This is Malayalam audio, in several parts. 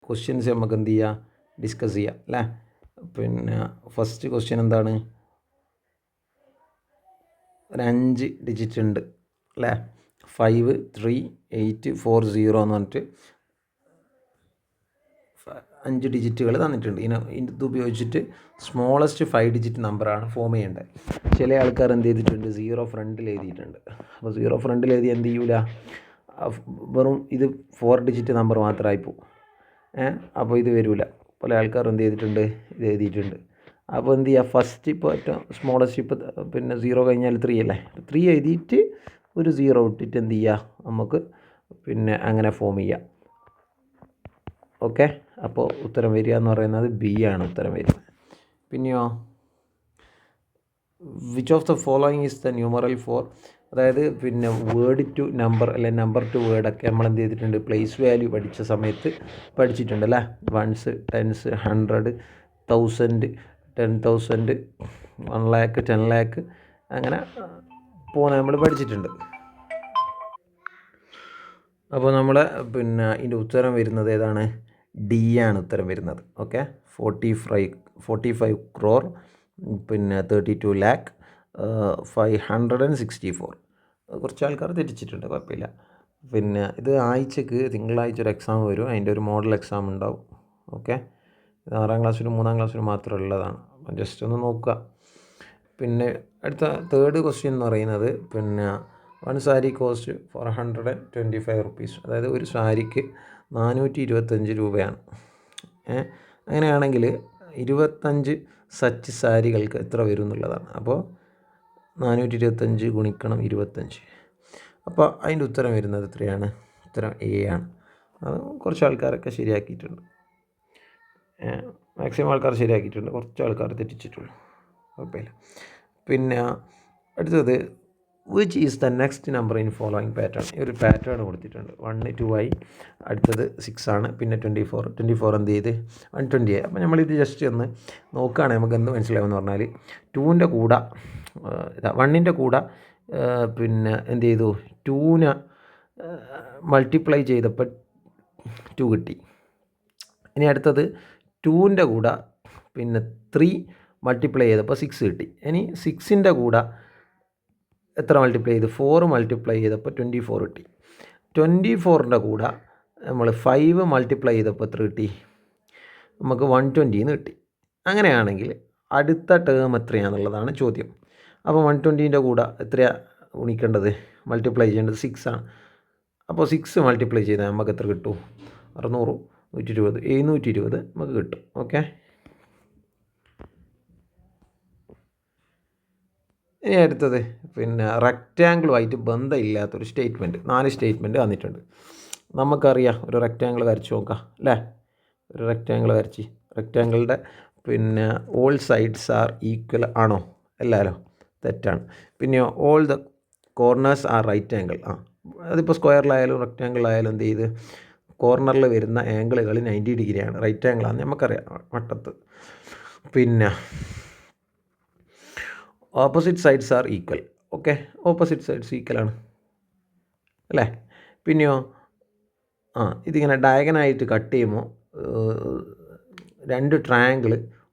ക്വസ്റ്റ്യൻസ് നമുക്ക് എന്ത് ചെയ്യാം, ഡിസ്കസ് ചെയ്യാം അല്ലേ. പിന്നെ ഫസ്റ്റ് ക്വസ്റ്റ്യൻ എന്താണ്, ഒരു 5 ഡിജിറ്റ് ഉണ്ട് അല്ലേ. 5384 എന്ന് പറഞ്ഞിട്ട് 5 ഡിജിറ്റുകൾ തന്നിട്ടുണ്ട്. ഇത് ഉപയോഗിച്ചിട്ട് സ്മോളസ്റ്റ് 5 ഡിജിറ്റ് നമ്പറാണ് ഫോം ചെയ്യേണ്ടത്. ചില ആൾക്കാർ എന്ത് ചെയ്തിട്ടുണ്ട്, 0 ഫ്രണ്ടിൽ എഴുതിയിട്ടുണ്ട്. അപ്പോൾ 0 ഫ്രണ്ടിൽ എഴുതി എന്ത് ചെയ്യൂല, വെറും ഇത് 4 ഡിജിറ്റ് നമ്പർ മാത്രമായി പോകും. അപ്പോൾ ഇത് വരില്ല. പല ആൾക്കാർ എന്ത് ചെയ്തിട്ടുണ്ട്, ഇത് എഴുതിയിട്ടുണ്ട്. അപ്പോൾ എന്ത് ചെയ്യുക, ഫസ്റ്റ് ഇപ്പോൾ ഏറ്റവും സ്മോളസ്റ്റ് ഇപ്പോൾ പിന്നെ 0 കഴിഞ്ഞാൽ 3 അല്ലേ. 3 എഴുതിയിട്ട് ഒരു 0 ഇട്ടിട്ട് എന്ത് ചെയ്യുക, നമുക്ക് പിന്നെ അങ്ങനെ ഫോം ചെയ്യാം. ഓക്കെ, അപ്പോൾ ഉത്തരം വരിക എന്ന് പറയുന്നത് ബി ആണ് ഉത്തരം വരിക. പിന്നെയോ, which of the following is the numeral four, അതായത് പിന്നെ വേർഡ് ടു നമ്പർ അല്ലെങ്കിൽ നമ്പർ ടു വേർഡൊക്കെ നമ്മൾ എന്ത് ചെയ്തിട്ടുണ്ട്, പ്ലേസ് വാല്യൂ പഠിച്ച സമയത്ത് പഠിച്ചിട്ടുണ്ട് അല്ലേ. 1s 10s 100 1000 10,000 1 lakh 10 lakh അങ്ങനെ പോകുന്ന നമ്മൾ പഠിച്ചിട്ടുണ്ട്. അപ്പോൾ നമ്മൾ പിന്നെ ഇതിൻ്റെ ഉത്തരം വരുന്നത് ഏതാണ്, ഡി ആണ് ഉത്തരം വരുന്നത്. ഓക്കെ, 45 crore പിന്നെ 32 lakh 564. കുറച്ച് ആൾക്കാർ തെറ്റിച്ചിട്ടുണ്ട്, കുഴപ്പമില്ല. പിന്നെ ഇത് ആഴ്ചക്ക് തിങ്കളാഴ്ച ഒരു എക്സാം വരും, അതിൻ്റെ ഒരു മോഡൽ എക്സാം ഉണ്ടാവും. ഓക്കെ, ഇത് 6ാം ക്ലാസ്സിലും 3ാം ക്ലാസ്സിലും മാത്രം ഉള്ളതാണ്. ജസ്റ്റ് ഒന്ന് നോക്കുക. പിന്നെ അടുത്ത തേർഡ് ക്വസ്റ്റ്യൻ എന്ന് പറയുന്നത് പിന്നെ 1 സാരി കോസ്റ്റ് 425 rupees, അതായത് ഒരു സാരിക്ക് 425 രൂപയാണ്. അങ്ങനെയാണെങ്കിൽ 25 സച്ച് സാരികൾക്ക് എത്ര വരും എന്നുള്ളതാണ്. അപ്പോൾ 425 ഗുണിക്കണം 25. അപ്പോൾ അതിൻ്റെ ഉത്തരം വരുന്നത് എത്രയാണ്, ഉത്തരം എ ആണ്. അത് കുറച്ച് ആൾക്കാരൊക്കെ ശരിയാക്കിയിട്ടുണ്ട്, മാക്സിമം ആൾക്കാർ ശരിയാക്കിയിട്ടുണ്ട്, കുറച്ച് ആൾക്കാർ തെറ്റിച്ചിട്ടുള്ളൂ, കുഴപ്പമില്ല. പിന്നെ അടുത്തത്, which is the next number in following pattern. ഈ ഒരു പാറ്റേൺ കൊടുത്തിട്ടുണ്ട്. 1 2 ആയി, അടുത്തത് 6 ആണ്, പിന്നെ 24 എന്ത് ചെയ്ത് 120 ആയി. അപ്പോൾ നമ്മളിത് ജസ്റ്റ് ഒന്ന് നോക്കുകയാണെങ്കിൽ നമുക്ക് എന്ത് മനസ്സിലാവുമെന്ന് പറഞ്ഞാൽ, 2ൻ്റെ കൂടെ 1ൻ്റെ കൂടെ പിന്നെ എന്ത് ചെയ്തു, 2നെ മൾട്ടിപ്ലൈ ചെയ്തപ്പോൾ 2 കിട്ടി. ഇനി അടുത്തത് 2ൻ്റെ കൂടെ പിന്നെ 3 മൾട്ടിപ്ലൈ ചെയ്തപ്പോൾ 6 കിട്ടി. ഇനി 6ൻ്റെ കൂടെ എത്ര മൾട്ടിപ്ലൈ ചെയ്ത്, 4 മൾട്ടിപ്ലൈ ചെയ്തപ്പോൾ 24 കിട്ടി. 24ൻ്റെ കൂടെ നമ്മൾ 5 മൾട്ടിപ്ലൈ ചെയ്തപ്പോൾ എത്ര കിട്ടി, നമുക്ക് 120 കിട്ടി. അങ്ങനെയാണെങ്കിൽ അടുത്ത ടേം എത്രയാണെന്നുള്ളതാണ് ചോദ്യം. അപ്പോൾ 120ൻ്റെ കൂടെ എത്രയാണ് ഗുണിക്കേണ്ടത്, മൾട്ടിപ്ലൈ ചെയ്യേണ്ടത് 6 ആണ്. അപ്പോൾ 6 മൾട്ടിപ്ലൈ ചെയ്താൽ നമുക്ക് എത്ര കിട്ടും, 600 120 720 നമുക്ക് കിട്ടും. ഓക്കെ, ഇനി അടുത്തത് പിന്നെ റെക്റ്റാങ്കിളുമായിട്ട് ബന്ധമില്ലാത്തൊരു സ്റ്റേറ്റ്മെൻറ്റ്, 4 സ്റ്റേറ്റ്മെൻറ്റ് തന്നിട്ടുണ്ട്. നമുക്കറിയാം, ഒരു റെക്റ്റാങ്കിൾ വരച്ച് നോക്കാം അല്ലേ. ഒരു റെക്റ്റാങ്കിൾ വരച്ച്, റെക്റ്റാങ്കിളിൻ്റെ പിന്നെ ഓൾ സൈഡ്സ് ആർ ഈക്വൽ ആണോ, അല്ലല്ലോ, തെറ്റാണ്. പിന്നെയോ all the corners are right angle. അതിപ്പോൾ സ്ക്വയറിലായാലും റെക്റ്റാങ്കിളായാലും എന്ത് ചെയ്ത് കോർണറിൽ വരുന്ന ആംഗിളുകൾ 90 ഡിഗ്രിയാണ്, റൈറ്റ് ആംഗിളാണെന്ന് നമുക്കറിയാം വട്ടത്ത്. പിന്നെ opposite sides are equal. Okay, opposite sides ഈക്വലാണ് അല്ലേ. പിന്നെയോ ഇതിങ്ങനെ ഡയഗനായിട്ട് കട്ട് ചെയ്യുമ്പോൾ 2 ട്രയാങ്കിൾ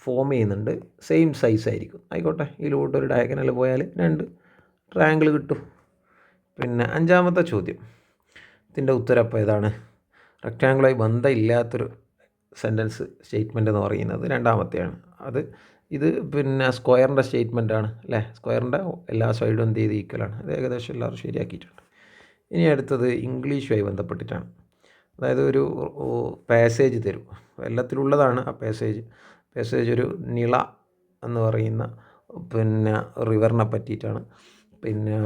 ഫോം ചെയ്യുന്നുണ്ട്, സെയിം സൈസ് ആയിരിക്കും. ആയിക്കോട്ടെ, ഇതിലൂടെ ഒരു ഡയഗനൽ പോയാൽ 2 ട്രയാങ്കിൾ കിട്ടും. പിന്നെ 5ാമത്തെ ചോദ്യം, ഇതിൻ്റെ ഉത്തരം അപ്പോൾ ഏതാണ്, റെക്റ്റാങ്കിളുമായി ബന്ധമില്ലാത്തൊരു സെൻറ്റൻസ് സ്റ്റേറ്റ്മെൻറ്റ് എന്ന് പറയുന്നത് 2ാമത്തെയാണ്. ഇത് പിന്നെ സ്ക്വയറിൻ്റെ സ്റ്റേറ്റ്മെൻറ്റാണ് അല്ലേ. സ്ക്വയറിൻ്റെ എല്ലാ സൈഡും എന്ത് ചെയ്ത് ഈക്വലാണ്. അത് ഏകദേശം എല്ലാവരും ശരിയാക്കിയിട്ടുണ്ട്. ഇനി അടുത്തത് ഇംഗ്ലീഷുമായി ബന്ധപ്പെട്ടിട്ടാണ്. അതായത് ഒരു പാസേജ് തരും, എല്ലാത്തിലുള്ളതാണ് ആ പാസേജ് ഒരു നിള എന്ന് പറയുന്ന പിന്നെ റിവറിനെ പറ്റിയിട്ടാണ്. പിന്നെ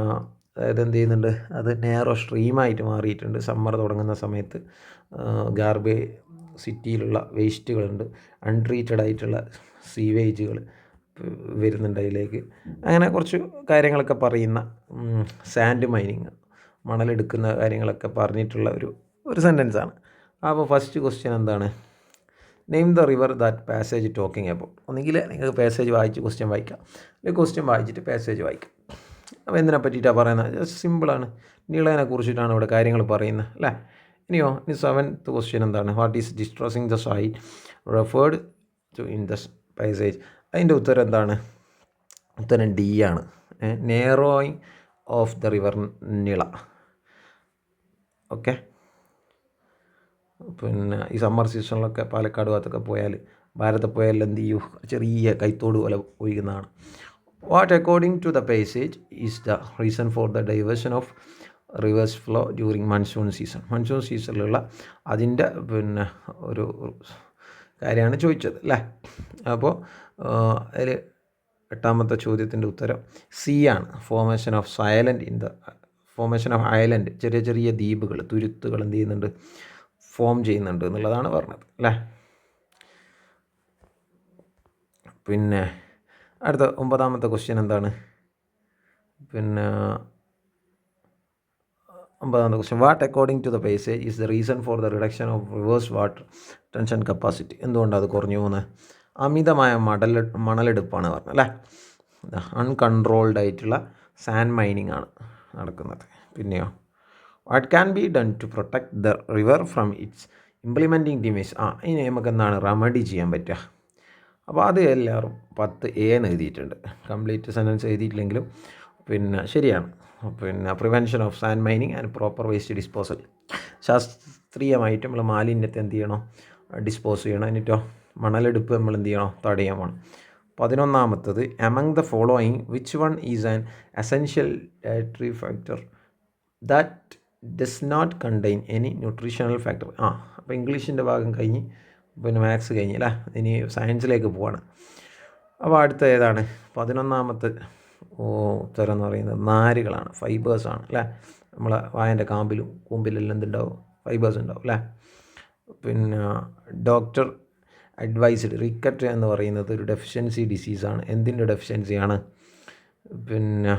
അതായത് എന്ത് ചെയ്യുന്നുണ്ട്, അത് നേരോ സ്ട്രീമായിട്ട് മാറിയിട്ടുണ്ട്. സമ്മർ തുടങ്ങുന്ന സമയത്ത് സിറ്റിയിലുള്ള വേസ്റ്റുകളുണ്ട്, അൺട്രീറ്റഡ് ആയിട്ടുള്ള സീവേജുകൾ വരുന്നുണ്ട് അതിലേക്ക്. അങ്ങനെ കുറച്ച് കാര്യങ്ങളൊക്കെ പറയുന്ന, സാൻഡ് മൈനിങ്, മണലെടുക്കുന്ന കാര്യങ്ങളൊക്കെ പറഞ്ഞിട്ടുള്ള ഒരു സെൻറ്റൻസാണ്. അപ്പോൾ ഫസ്റ്റ് ക്വസ്റ്റ്യൻ എന്താണ്, name the river that passage talking about. ഒന്നുകിൽ നിങ്ങൾക്ക് പാസേജ് വായിച്ച് ക്വസ്റ്റ്യൻ വായിക്കാം, അല്ലെങ്കിൽ ക്വസ്റ്റ്യൻ വായിച്ചിട്ട് പാസേജ് വായിക്കാം. അപ്പോൾ എന്തിനെ പറ്റിയിട്ടാണ് പറയുന്നത്, ജസ്റ്റ് സിമ്പിളാണ്, നീളനെ കുറിച്ചിട്ടാണ് ഇവിടെ കാര്യങ്ങൾ പറയുന്നത് അല്ലേ. ഇനി 7th ക്വസ്റ്റ്യൻ എന്താണ്? What is destroying the site referred to in the passage? അതിൻ്റെ ഉത്തരം എന്താണ്? ഉത്തരം ഡി ആണ്. Narrowing of the river Nila. Okay. പിന്നെ ഈ സമ്മർ സീസണിലൊക്കെ പാലക്കാട് ഭാഗത്തൊക്കെ പോയാൽ, ഭാരതത്തിൽ പോയാൽ എന്ത് ചെയ്യൂ, ചെറിയ കൈത്തോട് പോലെ ഒഴുകുന്നതാണ്. What according to the passage is the reason for the diversion of rivers flow during monsoon season? Monsoon സീസണിലുള്ള അതിൻ്റെ പിന്നെ ഒരു കാര്യമാണ് ചോദിച്ചത് അല്ലേ. അപ്പോൾ അതിൽ 8ാമത്തെ ചോദ്യത്തിൻ്റെ ഉത്തരം സി ആണ്. ഫോർമേഷൻ ഓഫ് ഐലൻഡ്, ചെറിയ ചെറിയ ദ്വീപുകൾ, തുരുത്തുകൾ എന്ത് ചെയ്യുന്നുണ്ട്, ഫോം ചെയ്യുന്നുണ്ട് എന്നുള്ളതാണ് പറഞ്ഞത് അല്ലേ. പിന്നെ അടുത്ത 9ാമത്തെ ക്വസ്റ്റ്യൻ എന്താണ്? പിന്നെ 9ാമത്തെ question what according to the passage is the reason for the reduction of rivers water tension capacity? എന്തുകൊണ്ടാണ് അത് കുറഞ്ഞു പോകുന്നത്? അമിതമായ മണലെടുപ്പാണ് പറഞ്ഞത് അല്ലേ. അൺകൺട്രോൾഡ് ആയിട്ടുള്ള സാൻഡ് മൈനിങ് ആണ് നടക്കുന്നത്. പിന്നെയോ what can be done to protect the river from its implementing the mesh? ഇനി നമുക്ക് എന്താണ് റെമഡി ചെയ്യാൻ പറ്റുക? അപ്പോൾ അത് എല്ലാവരും 10 എന്ന് എഴുതിയിട്ടുണ്ട്. കംപ്ലീറ്റ് സെൻറ്റൻസ് എഴുതിയിട്ടില്ലെങ്കിലും പിന്നെ ശരിയാണ്. പിന്നെ prevention of sand mining and proper waste disposal. ശാസ്ത്രീയമായിട്ട് നമ്മൾ മാലിന്യത്തെ എന്ത് ചെയ്യണം, ഡിസ്പോസ് ചെയ്യണം. എന്നിട്ടോ മണലെടുപ്പ് നമ്മൾ എന്ത് ചെയ്യണം, തടയാൻ വേണം. 11ാമത്തത് among the following which one is an essential dietary factor that does not contain any nutritional factor? അപ്പോൾ ഇംഗ്ലീഷിൻ്റെ ഭാഗം കഴിഞ്ഞ് പിന്നെ മാത്സ് കഴിഞ്ഞ് അല്ലേ. ഇനി സയൻസിലേക്ക് പോവാണ്. അപ്പോൾ അടുത്ത ഏതാണ്? 11ാമത്തെ ഉത്തരം എന്ന് പറയുന്നത് നാരുകളാണ്, ഫൈബേഴ്സാണ് അല്ലേ. നമ്മളെ വായൻ്റെ കൂമ്പിലെല്ലാം എന്തുണ്ടാവും, ഫൈബേഴ്സ് ഉണ്ടാവും അല്ലേ. പിന്നെ ഡോക്ടർ അഡ്വൈസ്ഡ് റിക്കറ്റ് എന്ന് പറയുന്നത് ഒരു ഡെഫിഷ്യൻസി ഡിസീസാണ്. എന്തിൻ്റെ ഡെഫിഷ്യൻസിയാണ്? പിന്നെ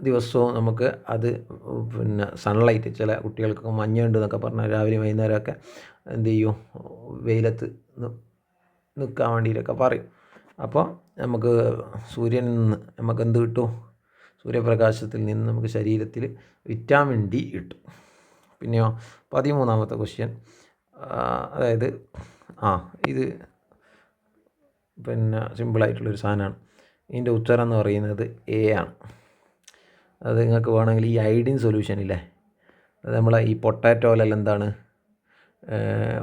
ദിവസവും നമുക്ക് അത് പിന്നെ സൺലൈറ്റ്, ചില കുട്ടികൾക്കൊക്കെ മഞ്ഞുണ്ട് എന്നൊക്കെ പറഞ്ഞാൽ രാവിലെ വൈകുന്നേരമൊക്കെ എന്ത് ചെയ്യും, വെയിലത്ത് നിൽക്കാൻ വേണ്ടിയിട്ടൊക്കെ പറയും. അപ്പോൾ നമുക്ക് സൂര്യനിൽ നിന്ന് നമുക്ക് എന്ത് കിട്ടും, സൂര്യപ്രകാശത്തിൽ നിന്ന് നമുക്ക് ശരീരത്തിൽ വിറ്റാമിൻ ഡി കിട്ടും. പിന്നെയോ 13ാമത്തെ ക്വസ്റ്റ്യൻ, അതായത് ഇത് പിന്നെ സിമ്പിളായിട്ടുള്ളൊരു സാധനമാണ്. ഇതിൻ്റെ ഉത്തരം എന്ന് പറയുന്നത് എ ആണ്. അത് നിങ്ങൾക്ക് വേണമെങ്കിൽ ഈ ഐഡിൻ സൊല്യൂഷൻ ഇല്ലേ, അത് നമ്മളെ ഈ പൊട്ടാറ്റോയിലെല്ലാം എന്താണ്,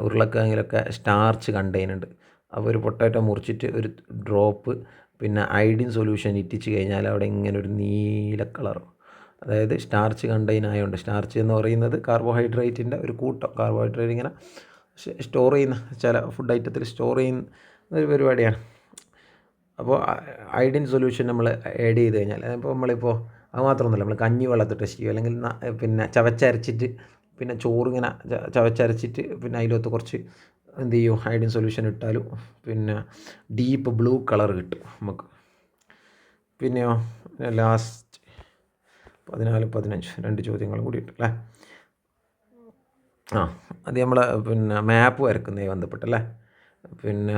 ഉരുളക്കിഴങ്ങിലൊക്കെ സ്റ്റാർച്ച് കണ്ടെയ്നുണ്ട്. അപ്പോൾ ഒരു പൊട്ടാറ്റോ മുറിച്ചിട്ട് ഒരു ഡ്രോപ്പ് പിന്നെ ഐഡിൻ സൊല്യൂഷൻ ഇറ്റിച്ച് കഴിഞ്ഞാൽ അവിടെ ഇങ്ങനെ ഒരു നീല കളർ, അതായത് സ്റ്റാർച്ച് കണ്ടെയ്ൻ ആയതുകൊണ്ട്. സ്റ്റാർച്ച് എന്ന് പറയുന്നത് കാർബോഹൈഡ്രേറ്റിൻ്റെ ഒരു കൂട്ടം, കാർബോഹൈഡ്രേറ്റ് ഇങ്ങനെ സ്റ്റോർ ചെയ്യുന്ന, ചില ഫുഡ് ഐറ്റത്തിൽ സ്റ്റോർ ചെയ്യുന്ന ഒരു പരിപാടിയാണ്. അപ്പോൾ ഐഡിൻ സൊല്യൂഷൻ നമ്മൾ ആഡ് ചെയ്ത് കഴിഞ്ഞാൽ, അപ്പോൾ നമ്മളിപ്പോൾ അത് മാത്രമൊന്നുമില്ല, നമ്മൾ കഞ്ഞി വെള്ളത്തിൽ ടെസ്റ്റ് ചെയ്യും, അല്ലെങ്കിൽ പിന്നെ ചവച്ചരച്ചിട്ട് പിന്നെ ചോറിങ്ങനെ ചവച്ചരച്ചിട്ട് പിന്നെ അതിലൊത്ത് കുറച്ച് എന്ത് ചെയ്യും, ഐഡിൻ സൊല്യൂഷൻ ഇട്ടാലും പിന്നെ ഡീപ്പ് ബ്ലൂ കളർ കിട്ടും നമുക്ക്. പിന്നെയോ ലാസ്റ്റ് 14, 15 2 ചോദ്യങ്ങളും കൂടി ഇട്ടല്ലേ. അത് നമ്മൾ പിന്നെ മാപ്പ് വരക്കുന്നതുമായി ബന്ധപ്പെട്ടല്ലേ. പിന്നെ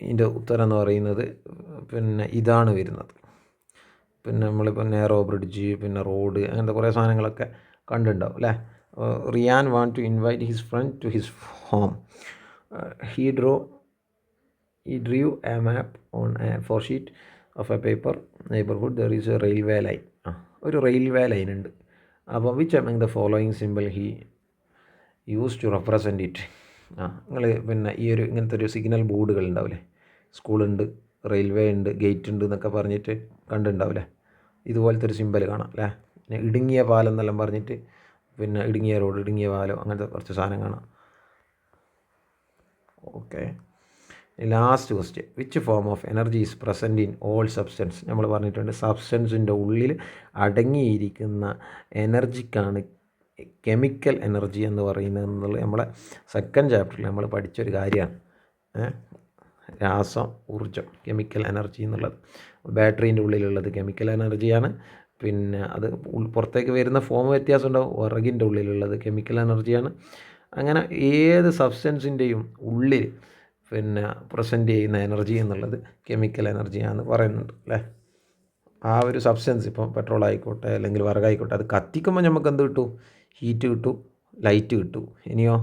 ഇതിൻ്റെ ഉത്തരം എന്ന് പറയുന്നത് പിന്നെ ഇതാണ് വരുന്നത്. പിന്നെ നമ്മളിപ്പോൾ നേരോ ബ്രിഡ്ജ്, പിന്നെ റോഡ്, അങ്ങനത്തെ കുറേ സാധനങ്ങളൊക്കെ കണ്ടിട്ടുണ്ടാവും അല്ലേ. Ryan want to invite his friend to his home. He drew a map on a 4 sheet of a paper. Neighbourhood there is a railway line. ഒരു റെയിൽവേ ലൈൻ ഉണ്ട്. അപ്പോൾ which among the following simple he use to represent it? നിങ്ങൾ പിന്നെ ഈ ഒരു ഇങ്ങനത്തെ ഒരു സിഗ്നൽ ബോർഡുകൾ ഉണ്ടാവില്ലേ, സ്കൂളുണ്ട്, റെയിൽവേ ഉണ്ട്, ഗേറ്റ് ഉണ്ട് എന്നൊക്കെ പറഞ്ഞിട്ട് കണ്ടിട്ടുണ്ടാവില്ലേ. ഇതുപോലത്തെ ഒരു സിമ്പൽ കാണാം അല്ലേ. പിന്നെ ഇടുങ്ങിയ പാലം എന്നെല്ലാം പറഞ്ഞിട്ട്, പിന്നെ ഇടുങ്ങിയ റോഡ്, ഇടുങ്ങിയ പാലം, അങ്ങനത്തെ കുറച്ച് സാധനം കാണാം. Okay. Last question, which form of energy is present in all substance? നമ്മൾ പറഞ്ഞിട്ടുണ്ട് സബ്സ്റ്റൻസിൻ്റെ ഉള്ളിൽ അടങ്ങിയിരിക്കുന്ന എനർജിക്കാണ് കെമിക്കൽ എനർജി എന്ന് പറയുന്നത് എന്നുള്ളത് നമ്മളെ 2nd ചാപ്റ്ററിൽ നമ്മൾ പഠിച്ചൊരു കാര്യമാണ്. രാസം, ഊർജ്ജം, കെമിക്കൽ എനർജി എന്നുള്ളത്. ബാറ്ററീൻ്റെ ഉള്ളിലുള്ളത് കെമിക്കൽ എനർജിയാണ്. പിന്നെ അത് പുറത്തേക്ക് വരുന്ന ഫോം വ്യത്യാസം ഉണ്ടാവും. വിറകിൻ്റെ ഉള്ളിലുള്ളത് കെമിക്കൽ എനർജിയാണ്. അങ്ങനെ ഏത് സബ്സ്റ്റൻസിൻ്റെയും ഉള്ളിൽ പിന്നെ പ്രസൻറ്റ് ചെയ്യുന്ന എനർജി എന്നുള്ളത് കെമിക്കൽ എനർജിയാണെന്ന് പറയുന്നുണ്ട് അല്ലേ. ആ ഒരു സബ്സ്റ്റൻസ്, ഇപ്പോൾ പെട്രോൾ ആയിക്കോട്ടെ അല്ലെങ്കിൽ വിറകായിക്കോട്ടെ, അത് കത്തിക്കുമ്പോൾ നമുക്ക് എന്ത് കിട്ടും, ഹീറ്റ് കിട്ടും, ലൈറ്റ് കിട്ടും. ഇനിയോ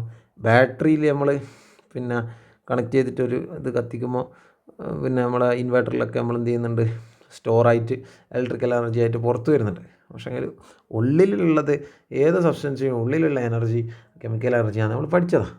ബാറ്ററിയിൽ നമ്മൾ പിന്നെ കണക്ട് ചെയ്തിട്ടൊരു ഇത് കത്തിക്കുമ്പോൾ പിന്നെ നമ്മളെ ഇൻവെർട്ടറിലൊക്കെ നമ്മൾ എന്ത് ചെയ്യുന്നുണ്ട്, സ്റ്റോറായിട്ട് ഇലക്ട്രിക്കൽ എനർജി ആയിട്ട് പുറത്ത് വരുന്നുണ്ട്. പക്ഷേ ഉള്ളിലുള്ളത് ഏത് സബ്സ്റ്റൻസിനും ഉള്ളിലുള്ള എനർജി കെമിക്കൽ എനർജിയാണ് നമ്മൾ പഠിച്ചതാണ്.